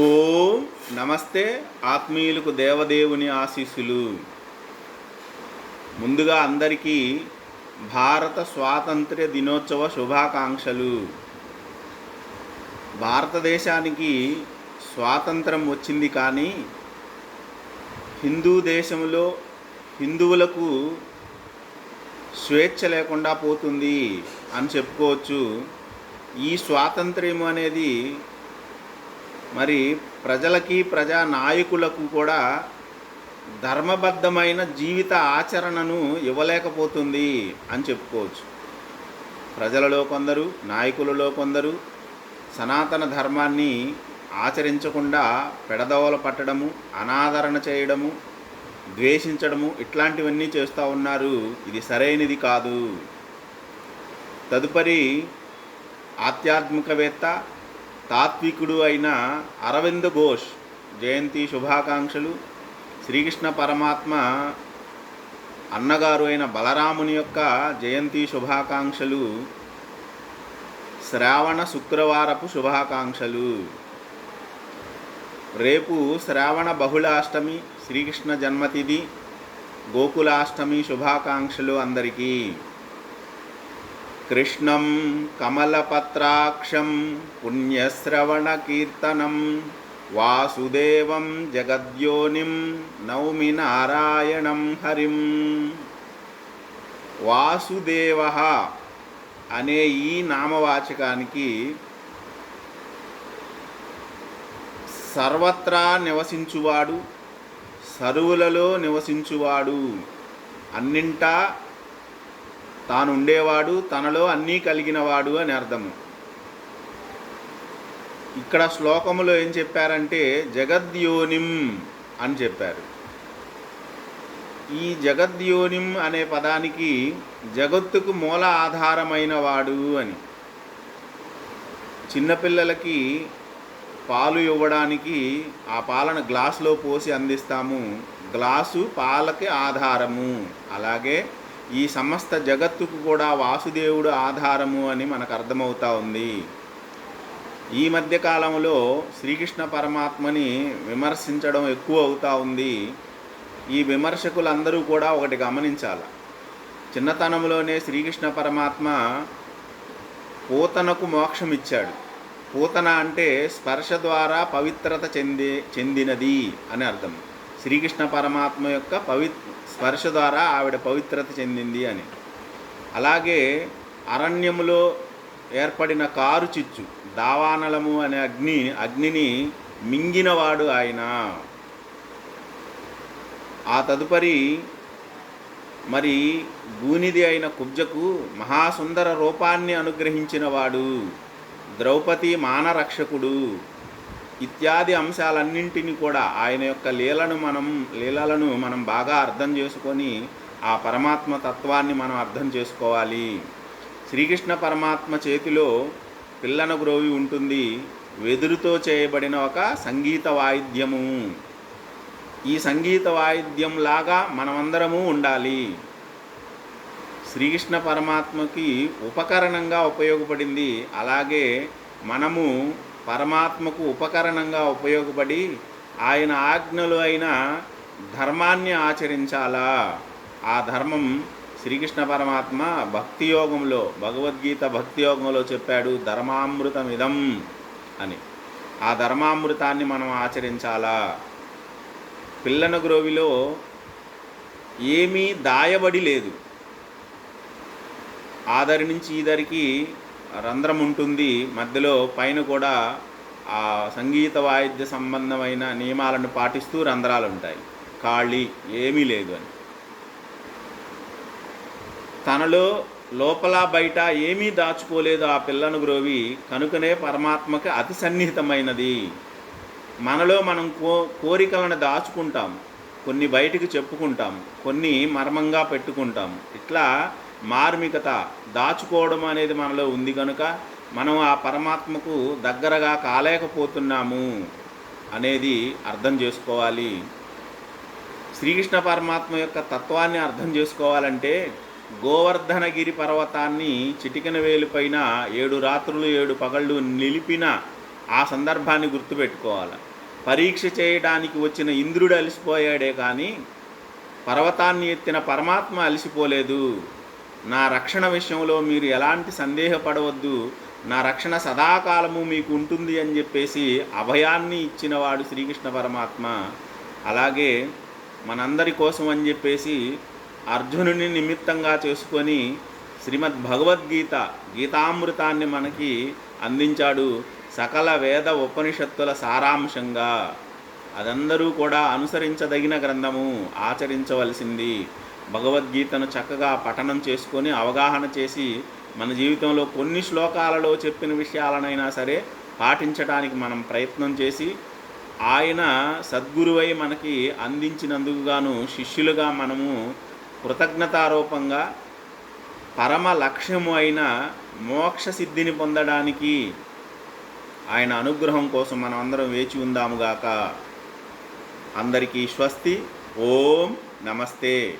ఓం నమస్తే. ఆత్మీయులకు దేవదేవుని ఆశీస్సులు. ముందుగా అందరికీ భారత స్వాతంత్ర్య దినోత్సవ శుభాకాంక్షలు. భారతదేశానికి స్వాతంత్రం వచ్చింది, కానీ హిందూ దేశంలో హిందువులకు స్వేచ్ఛ లేకుండా పోతుంది అని చెప్పుకోవచ్చు. ఈ స్వాతంత్ర్యం అనేది మరి ప్రజలకి, ప్రజా నాయకులకు కూడా ధర్మబద్ధమైన జీవిత ఆచరణను ఇవ్వలేకపోతుంది అని చెప్పుకోవచ్చు. ప్రజలలో కొందరు, నాయకులలో కొందరు సనాతన ధర్మాన్ని ఆచరించకుండా పెడదోవలు పట్టడము, అనాదరణ చేయడము, ద్వేషించడము ఇట్లాంటివన్నీ చేస్తూ ఉన్నారు. ఇది సరైనది కాదు. తదుపరి ఆధ్యాత్మికవేత్త, తాత్వికుడు అయిన అరవింద్ ఘోష్ జయంతి శుభాకాంక్షలు. శ్రీకృష్ణ పరమాత్మ అన్నగారు అయిన బలరాముని యొక్క జయంతి శుభాకాంక్షలు. శ్రావణ శుక్రవారపు శుభాకాంక్షలు. రేపు శ్రావణ బహుళాష్టమి, శ్రీకృష్ణ జన్మతిథి, గోకులాష్టమి శుభాకాంక్షలు అందరికీ. కృష్ణం కమలపత్రాక్షం పుణ్యశ్రవణకీర్తనం వాసుదేవం జగద్యోనిం నౌమి నారాయణం హరిం. వాసుదేవ అనే ఈ నామవాచకానికి సర్వత్రా నివసించువాడు, సరువులలో నివసించువాడు, అన్నింటా తానుండేవాడు, తనలో అన్నీ కలిగినవాడు అని అర్థము. ఇక్కడ శ్లోకములో ఏం చెప్పారంటే జగద్యోనిం అని చెప్పారు. ఈ జగద్యోనిం అనే పదానికి జగత్తుకు మూల ఆధారమైన వాడు అని. చిన్నపిల్లలకి పాలు ఇవ్వడానికి ఆ పాలను గ్లాసులో పోసి అందిస్తాము. గ్లాసు పాలకి ఆధారము. అలాగే ఈ సమస్త జగత్తుకు కూడా వాసుదేవుడు ఆధారము అని మనకు అర్థమవుతా ఉంది. ఈ మధ్యకాలంలో శ్రీకృష్ణ పరమాత్మని విమర్శించడం ఎక్కువ అవుతూ ఉంది. ఈ విమర్శకులందరూ కూడా ఒకటి గమనించాలి. చిన్నతనంలోనే శ్రీకృష్ణ పరమాత్మ పూతనకు మోక్షం ఇచ్చాడు. పూతన అంటే స్పర్శ ద్వారా పవిత్రత చెందినది అని అర్థం. శ్రీకృష్ణ పరమాత్మ యొక్క స్పర్శ ద్వారా ఆవిడ పవిత్రత చెందింది అని. అలాగే అరణ్యములో ఏర్పడిన కారు చిచ్చు, దావానలము అనే అగ్నిని మింగినవాడు ఆయన. ఆ తదుపరి మరి గూనిది అయిన కుబ్జకు మహాసుందర రూపాన్ని అనుగ్రహించినవాడు, ద్రౌపది మానరక్షకుడు ఇత్యాది అంశాలన్నింటినీ కూడా ఆయన యొక్క లీలలను మనం బాగా అర్థం చేసుకొని ఆ పరమాత్మ తత్వాన్ని మనం అర్థం చేసుకోవాలి. శ్రీకృష్ణ పరమాత్మ చేతిలో పిల్లన గ్రోవి ఉంటుంది. వెదురుతో చేయబడిన ఒక సంగీత వాయిద్యము. ఈ సంగీత వాయిద్యంలాగా మనమందరము ఉండాలి. శ్రీకృష్ణ పరమాత్మకి ఉపకరణంగా ఉపయోగపడింది. అలాగే మనము పరమాత్మకు ఉపకరణంగా ఉపయోగపడి ఆయన ఆజ్ఞలు అయిన ధర్మాన్ని ఆచరించాలా. ఆ ధర్మం శ్రీకృష్ణ పరమాత్మ భక్తి యోగంలో, భగవద్గీత భక్తి యోగంలో చెప్పాడు, ధర్మామృతమిదం అని. ఆ ధర్మామృతాన్ని మనం ఆచరించాలా. పిల్లన గ్రోవిలో ఏమీ దాయబడి లేదు. ఆదరి నుంచి ఈదరికి రంధ్రం ఉంటుంది. మధ్యలో పైన కూడా ఆ సంగీత వాయిద్య సంబంధమైన నియమాలను పాటిస్తూ రంధ్రాలు ఉంటాయి. ఖాళీ ఏమీ లేదు అని. తనలో లోపల బయట ఏమీ దాచుకోలేదు ఆ పిల్లను గ్రోవి. కనుకనే పరమాత్మకి అతి సన్నిహితమైనది. మనలో మనం కోరికలను దాచుకుంటాం, కొన్ని బయటికి చెప్పుకుంటాం, కొన్ని మర్మంగా పెట్టుకుంటాం. ఇట్లా మార్మికత, దాచుకోవడం అనేది మనలో ఉంది. కనుక మనం ఆ పరమాత్మకు దగ్గరగా కాలేకపోతున్నాము అనేది అర్థం చేసుకోవాలి. శ్రీకృష్ణ పరమాత్మ యొక్క తత్వాన్ని అర్థం చేసుకోవాలంటే గోవర్ధనగిరి పర్వతాన్ని చిటికెన వేలుపైన 7 రాత్రులు 7 పగళ్ళు నిలిపిన ఆ సందర్భాన్ని గుర్తుపెట్టుకోవాలి. పరీక్ష చేయడానికి వచ్చిన ఇంద్రుడు అలసిపోయాడే కానీ పర్వతాన్ని ఎత్తిన పరమాత్మ అలసిపోలేదు. నా రక్షణ విషయంలో మీరు ఎలాంటి సందేహపడవద్దు, నా రక్షణ సదాకాలము మీకు ఉంటుంది అని చెప్పేసి అభయాన్ని ఇచ్చినవాడు శ్రీకృష్ణ పరమాత్మ. అలాగే మనందరి కోసం అని చెప్పేసి అర్జునుని నిమిత్తంగా చేసుకొని శ్రీమద్ భగవద్గీత గీతామృతాన్ని మనకి అందించాడు సకల వేద ఉపనిషత్తుల సారాంశంగా. అదందరూ కూడా అనుసరించదగిన గ్రంథము, ఆచరించవలసింది. భగవద్గీతను చక్కగా పఠనం చేసుకొని అవగాహన చేసి మన జీవితంలో కొన్ని శ్లోకాలలో చెప్పిన విషయాలనైనా సరే పాటించడానికి మనం ప్రయత్నం చేసి ఆయన సద్గురువై మనకి అందించినందుకు గాను శిష్యులుగా మనము కృతజ్ఞతారూపంగా పరమ లక్ష్యము అయిన మోక్ష సిద్ధిని పొందడానికి ఆయన అనుగ్రహం కోసం మనం అందరం వేచి ఉందాముగాక. అందరికీ స్వస్తి. ఓం నమస్తే.